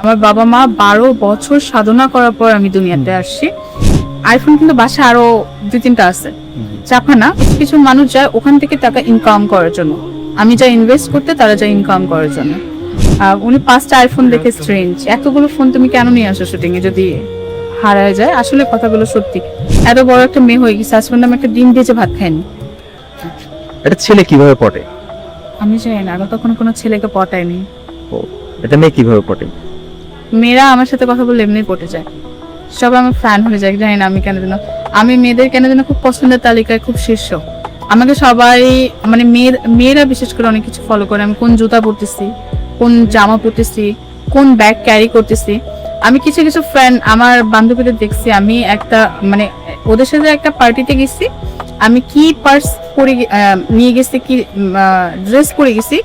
আমার বাবা মা 12 বছর সাধনা করার পর আমি দুনিয়াতে আসছি। আইফোন কিন্তু বাসায় আরো 2-3টা আছে, চাপা না। কিছু মানুষ যায় ওখান থেকে টাকা ইনকাম করার জন্য, আমি যা ইনভেস্ট করতে তারা যা ইনকাম করার জন্য। উনি 5টা আইফোন দেখে স্ট্রেঞ্জ, এতগুলো ফোন তুমি কেন নিয়ে আসো শুটিং এ যদি হারায় যায়? আসলে কথাগুলো সত্যি। এত বড় একটা মেয়ে হয়ে গেছে, হাজবেন্ড আমি একটা ডিম ভেজে ভাত খাইনি। এটা ছেলে কিভাবে পটে? আমি জানি না, আমি তখন কোনো ছেলেকে পটাইনি। এটা মেয়ে কিভাবে পটে? মেয়েরা আমার সাথে কথা বললে এমনি পটে যায়, সব আমার ফ্যান হয়ে যায়। জানি না আমি কেন যেন, আমি মেয়েদের কেন যেন খুব পছন্দের তালিকায় খুব শীর্ষ। আমাকে সবাই মানে মেয়েরা বিশেষ করে অনেক কিছু ফলো করে, আমি কোন জুতা পরতেছি, কোন জামা পরতেছি, কোন ব্যাগ ক্যারি করতেছি। আমি কিছু কিছু ফ্রেন্ড আমার বান্ধবীদের দেখছি, আমি একটা মানে ওদের সাথে একটা পার্টিতে গেছি, আমি কি পার্স পরে নিয়ে গেছি, কি ড্রেস পরে গেছি,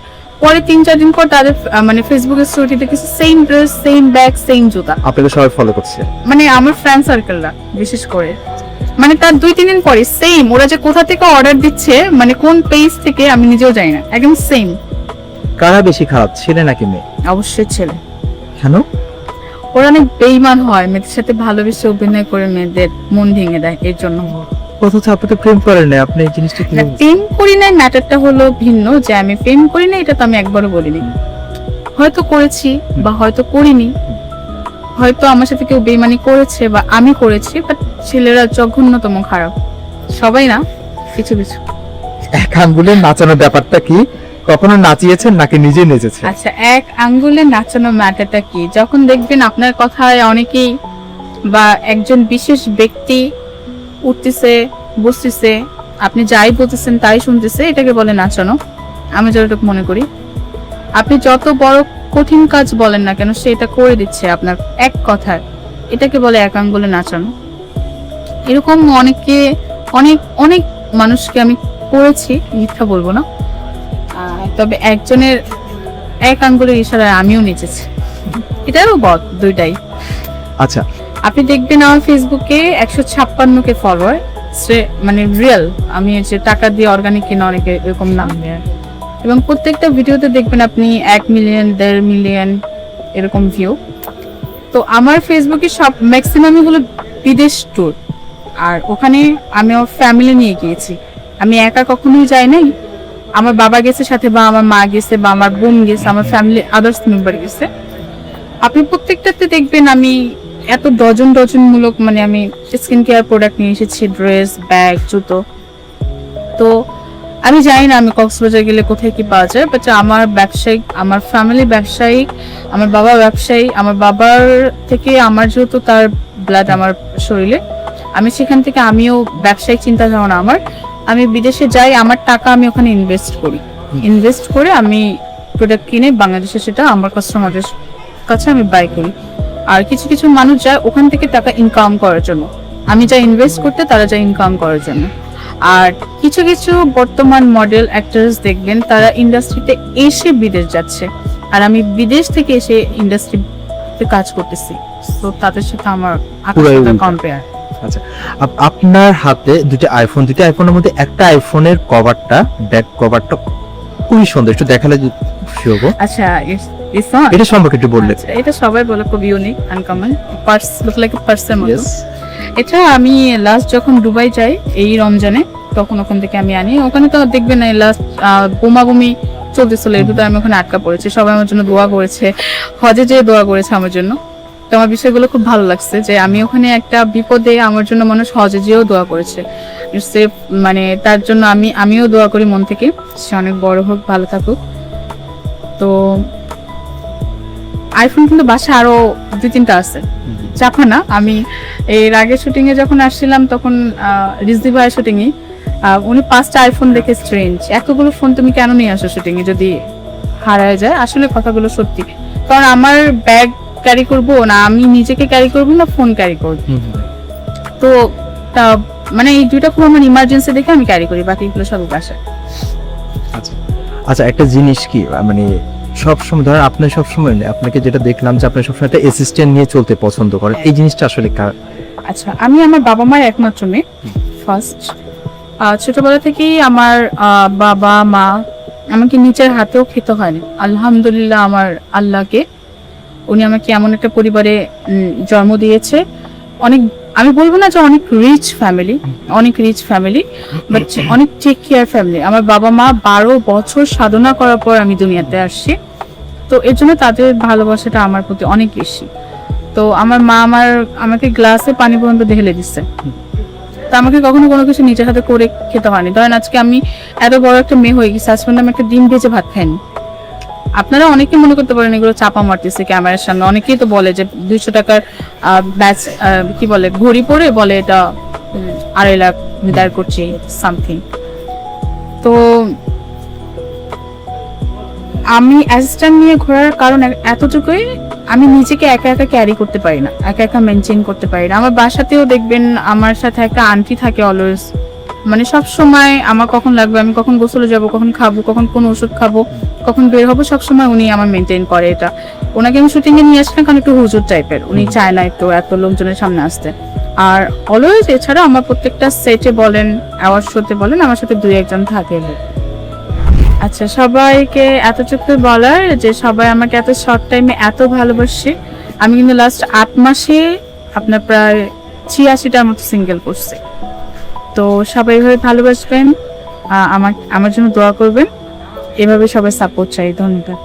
পরে 3-4 দিন পর তাদের মানে ফেসবুকের স্টোরি দেখেছি same dress, same bag, same জুতা। আপনাকে সবাই ফলো করছে? মানে আমার ফ্রেন্ড সার্কেলরা বিশেষ করে, মানে তার 2-3 দিন পরে সেম, ওরা যে কোথা থেকে অর্ডার দিচ্ছে, মানে কোন পেজ থেকে আমি নিজেও জানি না, একদম সেম। কারা বেশি খারাপ, ছেলে নাকি মেয়ে? অবশ্যই ছেলে। কেন? ওরা অনেক বেইমান হয়, মেয়েদের সাথে ভালোবেসে অভিনয় করে মেয়েদের মন ভেঙে দেয়, এর জন্য। অথচ আপনি তো প্রেম করেন না, আপনি এই জিনিসটা কি? না, প্রেম করি নাই, ম্যাটারটা হলো ভিন্ন। যে আমি প্রেম করি না এটা তো আমি একবারও বলিনি, হয়তো করেছি বা হয়তো করিনি, হয়তো আমার সাথে কেউ বেইমানি করেছে বা আমি করেছি, বাট ছেলেরা জঘন্যতম খারাপ, সবাই না, কিছু কিছু। এক আঙ্গুলের নাচানোর ব্যাপারটা কি? কখনো নাচিয়েছেন নাকি নিজে নেচেছেন? আচ্ছা, এক আঙ্গুলে নাচানো ম্যাটারটা কি? যখন দেখবেন আপনার কথায় অনেকেই বা একজন বিশেষ ব্যক্তি উঠতেছে, বসতেছে, আপনি যাই বলতেছেন তাই শুনতেছে, এটাকে বলে নাচানো। আমি যতটুকু মনে করি, আপনি যত বড় কঠিন কাজ বলেন না কেন, সেটা করে দিচ্ছে আপনার এক কথায়, এটাকে বলে এক আঙ্গুলে নাচানো। এরকম অনেক অনেক মানুষকে আমি করেছি, মিথ্যা বলবো না। তবে একজনের এক আঙ্গুলের ইশারায় আমিও নেচেছি, এটারও বদ দুইটাই। আচ্ছা, আপনি দেখবেন আমার ফেসবুকে 156কে ফলোয়ার, মানে রিয়েল, আমি যে টাকা দিয়ে অর্গানিক কিনা অনেকে এরকম নাম নেয়, এবং প্রত্যেকটা ভিডিওতে দেখবেন আপনি 1 মিলিয়ন 1.5 মিলিয়ন এরকম ভিউ। তো আমার ফেসবুকে সব ম্যাক্সিমামই হলো বিদেশ ট্যুর, আর ওখানে আমি আমার ফ্যামিলি নিয়ে গিয়েছি, আমি একা কখনোই যাই নাই। আমার বাবা গেছে সাথে, বা আমার মা গেছে, বা আমার বোন গেছে, আমার ফ্যামিলি আদার্স মেম্বার গেছে। আপনি প্রত্যেকটাতে দেখবেন আমি এত ডজন মূলক, মানে আমি স্কিন কেয়ার প্রোডাক্ট নিয়ে এসেছি, ড্রেস, ব্যাগ, জুতো। তো আমি জানি না আমি কক্সবাজার গেলে কোথায় কি পাওয়া যায়, বাট আমার ব্যবসায়িক, আমার ফ্যামিলি ব্যবসায়িক, আমার বাবা ব্যবসায়ী, আমার বাবার থেকে আমার যেহেতু তার ব্লাড আমার শরীরে, আমি সেখান থেকে আমিও ব্যবসায়িক চিন্তা ভাবনা আমার, আমি বিদেশে যাই, আমার টাকা আমি ওখানে ইনভেস্ট করে আমি প্রোডাক্ট কিনে বাংলাদেশে সেটা আমার কাস্টমারদের কাছে আমি বাই করি। আর কিছু কিছু মানুষ যায় ওখান থেকে টাকা ইনকাম করার জন্য, আমি যা ইনভেস্ট করতে তারা যা ইনকাম করার জন্য। আর কিছু কিছু বর্তমান মডেল অ্যাক্টরস দেখবেন তারা ইন্ডাস্ট্রিতে এসে বিদেশ যাচ্ছে, আর আমি বিদেশ থেকে এসে ইন্ডাস্ট্রিতে কাজ করতেছি, তো তাদের সাথে আমার কম্পেয়ার। আচ্ছা, আপনার হাতে দুটো আইফোনের মধ্যে একটা আইফোনের কভারটা, ব্যাক কভারটা খুবই সুন্দর, একটু দেখালে খুশি হবো। আচ্ছা, এটা সম্পর্কে একটু বললে। এটা সবাই বলে খুব unique, uncommon, purse look like পার্সের মতো। এটা আমি লাস্ট যখন দুবাই যাই এই রমজানে, তখন ওখান থেকে আমি আনি। ওখানে তো দেখবেন না, লাস্ট বোমাবুমি চলতেছিল, এই দুটো আমি ওখানে আটকা পড়েছি, সবাই আমার জন্য দোয়া করেছে, হজে যেয়ে দোয়া করেছে আমার জন্য। তো আমার বিষয়গুলো খুব ভালো লাগছে যে আমি ওখানে একটা বিপদে আমার জন্য মানুষ হজে যেও দোয়া করেছে, সেফ, মানে তার জন্য আমিও দোয়া করি মন থেকে, সে অনেক বড় হোক, ভালো থাকুক। তো আইফোন কিন্তু বাসায় আরো 2-3টা আছে, চাপা না। আমি এর আগে শুটিং এ যখন আসছিলাম তখন রিজভি ভাইয়ের শুটিং এ উনি 5টা আইফোন দেখে স্ট্রেঞ্জ, এতগুলো ফোন তুমি কেন নিয়ে আসো শুটিং এ যদি হারায় যায়? আসলে কথাগুলো সত্যি, কারণ আমার ব্যাগ ক্যারি করবো না, আমি নিজেকে ক্যারি করবো না, ফোন ক্যারি করবো। তো মানে এই দুইটা ফোন আমার ইমার্জেন্সি দেখে আমি ক্যারি করি, বাকিগুলো সব বাসায়। আচ্ছা, একটা জিনিস কি, মানে সবসময় ধরেন আপনি সবসময়, আপনাকে যেটা দেখলাম যে আপনি সবসময় একটা অ্যাসিস্ট্যান্ট নিয়ে চলতে পছন্দ করেন, এই জিনিসটা আসলে আচ্ছা, আমি আমার বাবা মায়ের একমাত্র মেয়ে, ফার্স্ট। ছোটবেলা থেকেই আমার বাবা মা আমাকে নিচের হাতেও খেতে হয়নি, আলহামদুলিল্লাহ। আমার আল্লাহকে উনি আমাকে এমন একটা পরিবারে জন্ম দিয়েছে, অনেক, আমি বলবো না যে অনেক রিচ ফ্যামিলি, বাট অনেক টেক কেয়ার ফ্যামিলি। আমার বাবা মা 12 বছর সাধনা করার পর আমি দুনিয়াতে আসছি, তো এর জন্য তাদের ভালোবাসাটা আমার প্রতি অনেক বেশি। তো আমার মা আমাকে গ্লাসে পানি পর্যন্ত ঢেলে দিচ্ছে, তো আমাকে কখনো কোনো কিছু নিজের হাতে করে খেতে হয়নি। ধরেন আজকে আমি এত বড় একটা মেয়ে হয়ে গেছি, আজ পর্যন্ত আমি একটা ডিম ভেজে ভাত খাইনি। আপনারা অনেকে মনে করতে পারেন এগুলো চাপা মারতেছে ক্যামেরার সামনে, অনেকেই তো বলে যে 200 টাকার ব্যাচ কি বলে ঘড়ি পরে বলে এটা 2.5 লাখ দাঁড় করছি সামথিং। তো আমি অ্যাসিস্ট্যান্ট নিয়ে ঘোরার কারণ এতটুকুই, আমি নিজেকে একা একা ক্যারি করতে পারি না, একা একা মেনটেন করতে পারি না। আমার বাসাতেও দেখবেন আমার সাথে একটা আন্টি থাকে অলওয়েজ, মানে সব সময় আমার কখন লাগবে, আমি কখন গোসলে যাব, কখন খাবো, কখন কোন ওষুধ খাবো, কখন বের হবো, সব সময় উনি আমার মেনটেন করে এটা। ওনাকে আমি শুটিং এ নিয়ে আসি না, কারণ একটু হুজুর টাইপের, উনি চায় না একটু এত লোকজনের সামনে আসতে। আর অলওয়েজ এছাড়া আমার প্রত্যেকটা সেটে বলেন, অ্যাওয়ার্ড শোতে বলেন, আমার সাথে 2-1 জন থাকে। আচ্ছা, সবাইকে এতটুকু বলার যে সবাই আমাকে এত শর্ট টাইমে এত ভালোবাসে। আমি কিন্তু লাস্ট 8 মাসে আপনার প্রায় 86টার মতো সিঙ্গেল করছি। তো সবাই এভাবে ভালোবাসবেন, আমার জন্য দোয়া করবেন, এভাবে সবাই সাপোর্ট চাই। ধন্যবাদ।